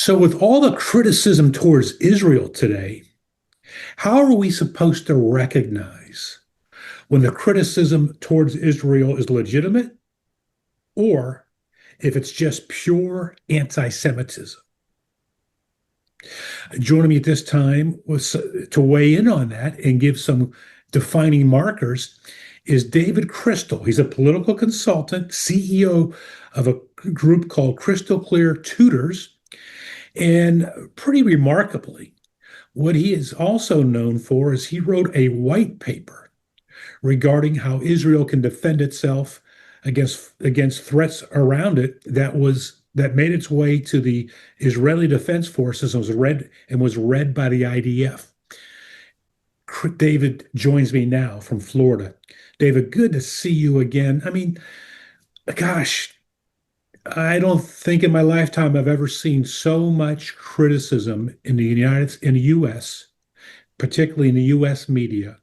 So, with all the criticism towards Israel today, how are we supposed to recognize when the criticism towards Israel is legitimate or if it's just pure anti Semitism? Joining me at this time was to weigh in on that and give some defining markers is David Crystal. He's a political consultant, CEO of a group called Crystal Clear Tutors. And pretty remarkably, what he is also known for is he wrote a white paper regarding how Israel can defend itself against threats around it that made its way to the Israeli Defense Forces and was read by the IDF. David joins me now from Florida. David, good to see you again. I mean, gosh, I don't think in my lifetime I've ever seen so much criticism in the US, particularly in the US media,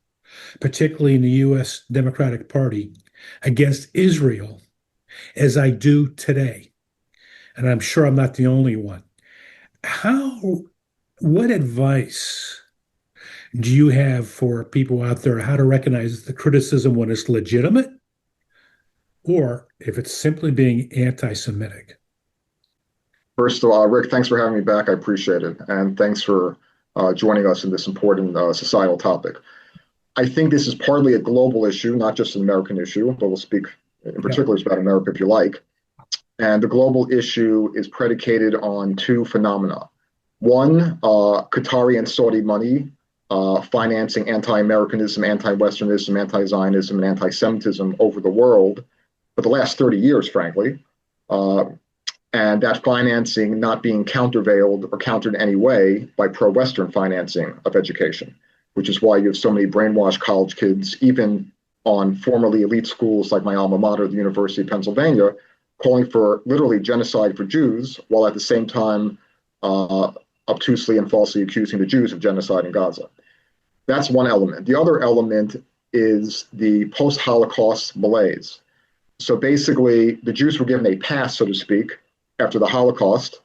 particularly in the US Democratic Party, against Israel as I do today. And I'm sure I'm not the only one. What advice do you have for people out there how to recognize the criticism when it's legitimate or if it's simply being anti-Semitic? First of all, Rick, thanks for having me back. I appreciate it. And thanks for joining us in this important societal topic. I think this is partly a global issue, not just an American issue, but we'll speak in particular about America if you like. And the global issue is predicated on two phenomena. One, Qatari and Saudi money financing anti-Americanism, anti-Westernism, anti-Zionism, and anti-Semitism over the world for the last 30 years, frankly. And that financing not being countervailed or countered in any way by pro-Western financing of education, which is why you have so many brainwashed college kids, even on formerly elite schools like my alma mater, the University of Pennsylvania, calling for literally genocide for Jews, while at the same time obtusely and falsely accusing the Jews of genocide in Gaza. That's one element. The other element is the post-Holocaust malaise. So basically, the Jews were given a pass, so to speak, after the Holocaust,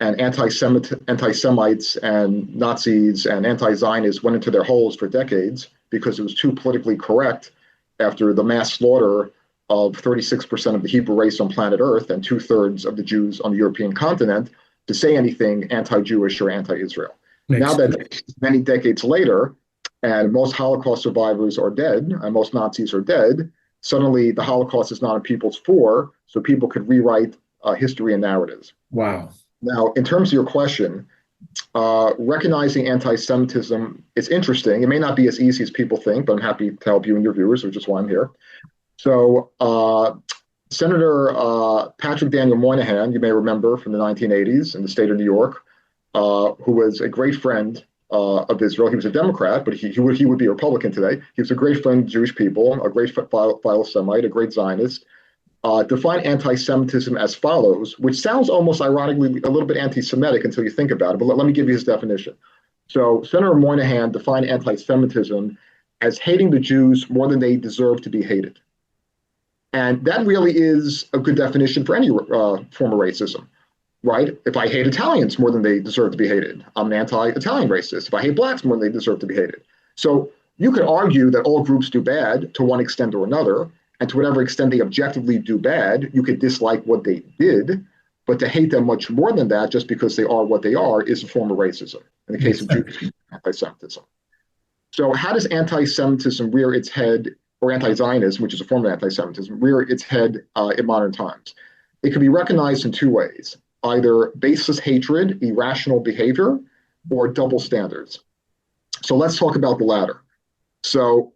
and anti-Semites and Nazis and anti-Zionists went into their holes for decades because it was too politically correct after the mass slaughter of 36% of the Hebrew race on planet Earth and 2/3 of the Jews on the European continent to say anything anti-Jewish or anti-Israel. Now that many decades later, and most Holocaust survivors are dead, and most Nazis are dead, suddenly the Holocaust is not in people's fore, so people could rewrite history and narratives. Wow. Now, in terms of your question, recognizing anti-Semitism is interesting. It may not be as easy as people think, but I'm happy to help you and your viewers, which is why I'm here. So Senator Patrick Daniel Moynihan, you may remember from the 1980s in the state of New York, who was a great friend of Israel. He was a Democrat, but he would be a Republican today. He was a great friend of Jewish people, a great philo-Semite, a great Zionist. Defined anti-Semitism as follows, which sounds almost ironically a little bit anti-Semitic until you think about it, but let me give you his definition. So Senator Moynihan defined anti-Semitism as hating the Jews more than they deserve to be hated. And that really is a good definition for any form of racism, right? If I hate Italians more than they deserve to be hated, I'm an anti-Italian racist. If I hate blacks more than they deserve to be hated. So you could argue that all groups do bad to one extent or another, and to whatever extent they objectively do bad, you could dislike what they did, but to hate them much more than that just because they are what they are is a form of racism. In the case of Jews, anti-Semitism. So how does anti-Semitism rear its head, or anti-Zionism, which is a form of anti-Semitism, rear its head in modern times? It can be recognized in two ways, either baseless hatred, irrational behavior, or double standards. So let's talk about the latter. So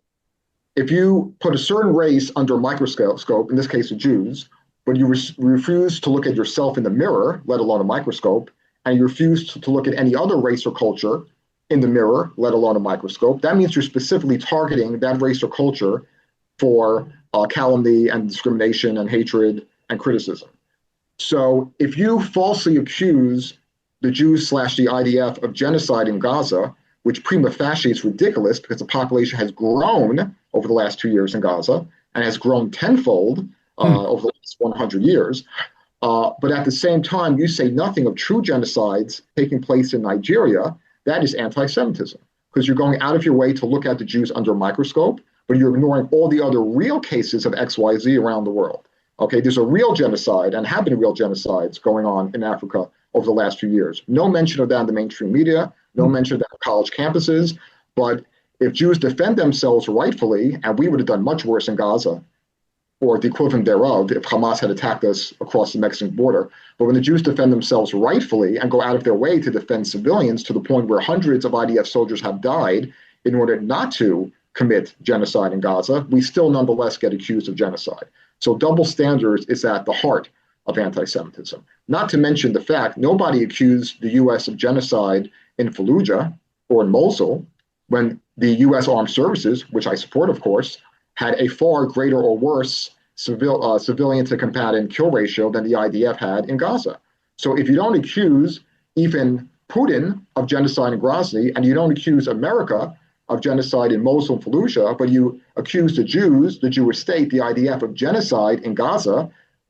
if you put a certain race under a microscope, in this case the Jews, but you refuse to look at yourself in the mirror, let alone a microscope, and you refuse to look at any other race or culture in the mirror, let alone a microscope, that means you're specifically targeting that race or culture for calumny and discrimination and hatred and criticism. So if you falsely accuse the Jews/the IDF of genocide in Gaza, which prima facie is ridiculous because the population has grown over the last 2 years in Gaza and has grown tenfold over the last 100 years. But at the same time, you say nothing of true genocides taking place in Nigeria. That is anti-Semitism because you're going out of your way to look at the Jews under a microscope, but you're ignoring all the other real cases of XYZ around the world. Okay, there's a real genocide and have been real genocides going on in Africa over the last few years. No mention of that in the mainstream media, no mention of that on college campuses. But if Jews defend themselves rightfully, and we would have done much worse in Gaza, or the equivalent thereof, if Hamas had attacked us across the Mexican border. But when the Jews defend themselves rightfully and go out of their way to defend civilians to the point where hundreds of IDF soldiers have died in order not to commit genocide in Gaza, we still nonetheless get accused of genocide. So double standards is at the heart of anti-Semitism. Not to mention the fact nobody accused the U.S. of genocide in Fallujah or in Mosul when the U.S. Armed Services, which I support, of course, had a far greater or worse civilian to combatant kill ratio than the IDF had in Gaza. So if you don't accuse even Putin of genocide in Grozny, and you don't accuse America of genocide in Mosul and Fallujah, but you accuse the Jews, the Jewish state, the IDF of genocide in Gaza,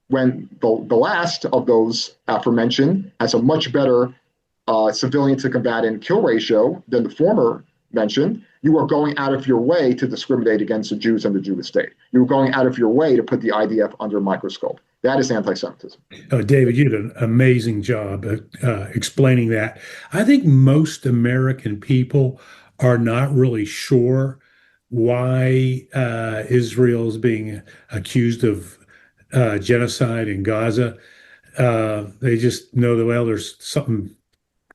when the last of those aforementioned has a much better civilian to combatant kill ratio than the former mentioned, you are going out of your way to discriminate against the Jews and the Jewish state. You are going out of your way to put the IDF under a microscope. That is anti-Semitism. Oh, David, you did an amazing job explaining that. I think most American people are not really sure why Israel is being accused of genocide in Gaza. They just know that, well, there's something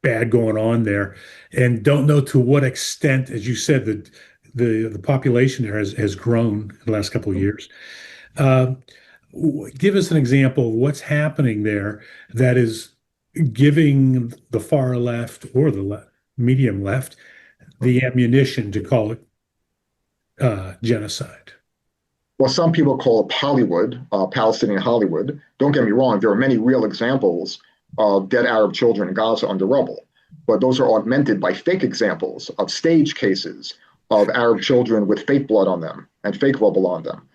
bad going on there, and don't know to what extent, as you said, the population there has grown in the last couple of years. Uh, Give us an example of what's happening there that is giving the far left or the medium left the ammunition to call it genocide. Well, some people call it Hollywood, Palestinian Hollywood. Don't get me wrong, there are many real examples of dead Arab children in Gaza under rubble, but those are augmented by fake examples of stage cases of Arab children with fake blood on them and fake rubble on them.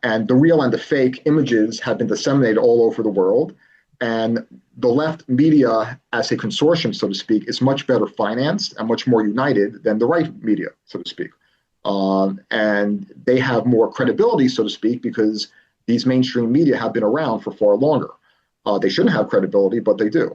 And the real and the fake images have been disseminated all over the world. And the left media, as a consortium, so to speak, is much better financed and much more united than the right media, so to speak. And they have more credibility, so to speak, because these mainstream media have been around for far longer. They shouldn't have credibility, but they do.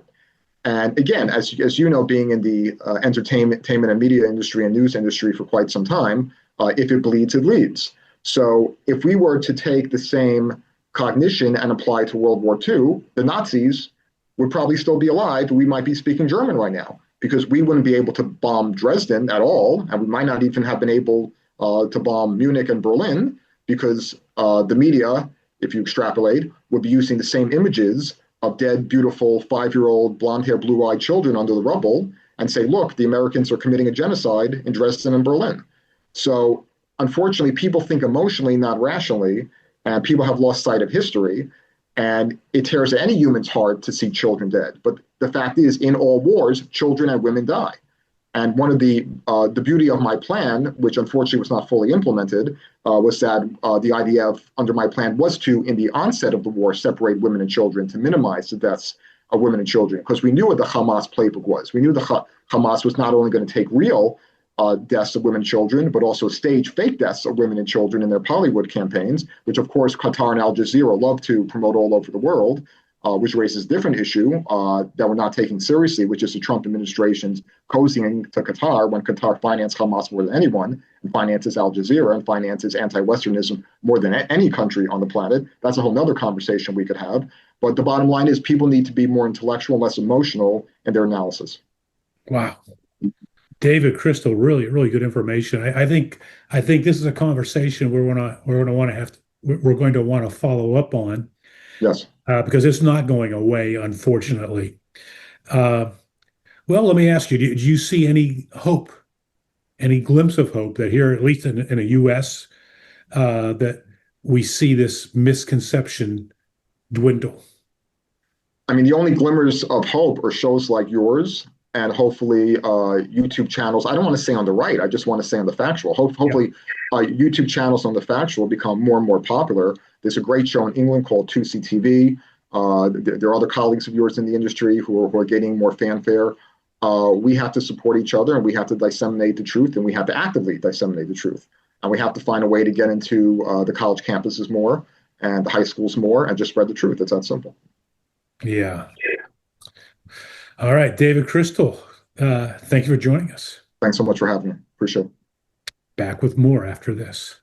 And again, as you know, being in the entertainment and media industry and news industry for quite some time, if it bleeds, it leads. So if we were to take the same cognition and apply it to World War II, the Nazis would probably still be alive. We might be speaking German right now because we wouldn't be able to bomb Dresden at all. And we might not even have been able to bomb Munich and Berlin because the media, if you extrapolate, would be using the same images of dead, beautiful 5-year-old blonde-haired, blue-eyed children under the rubble and say, look, the Americans are committing a genocide in Dresden and Berlin. So unfortunately, people think emotionally, not rationally, and people have lost sight of history. And it tears any human's heart to see children dead. But the fact is, in all wars, children and women die. And one of the beauty of my plan, which unfortunately was not fully implemented, was that the IDF under my plan was to, in the onset of the war, separate women and children to minimize the deaths of women and children, because we knew what the Hamas playbook was. We knew the Hamas was not only going to take real deaths of women and children, but also stage fake deaths of women and children in their Bollywood campaigns, which of course Qatar and Al Jazeera love to promote all over the world, which raises a different issue that we're not taking seriously, which is the Trump administration's cozying to Qatar when Qatar financed Hamas more than anyone, and finances Al Jazeera and finances anti-Westernism more than any country on the planet. That's a whole nother conversation we could have. But the bottom line is people need to be more intellectual, less emotional in their analysis. Wow. David Crystal, really, really good information. I think this is a conversation we're going to want to follow up on. Yes. Because it's not going away, unfortunately. Well, let me ask you: do you see any hope, any glimpse of hope that here, at least in the U.S., that we see this misconception dwindle? I mean, the only glimmers of hope are shows like yours and hopefully YouTube channels. I don't want to say on the right. I just want to say on the factual. Hopefully, YouTube channels on the factual become more and more popular. There's a great show in England called 2CTV. There are other colleagues of yours in the industry who are gaining more fanfare. We have to support each other, and we have to disseminate the truth, and we have to actively disseminate the truth. And we have to find a way to get into the college campuses more and the high schools more and just spread the truth. It's that simple. Yeah. All right, David Crystal, thank you for joining us. Thanks so much for having me. Appreciate it. Back with more after this.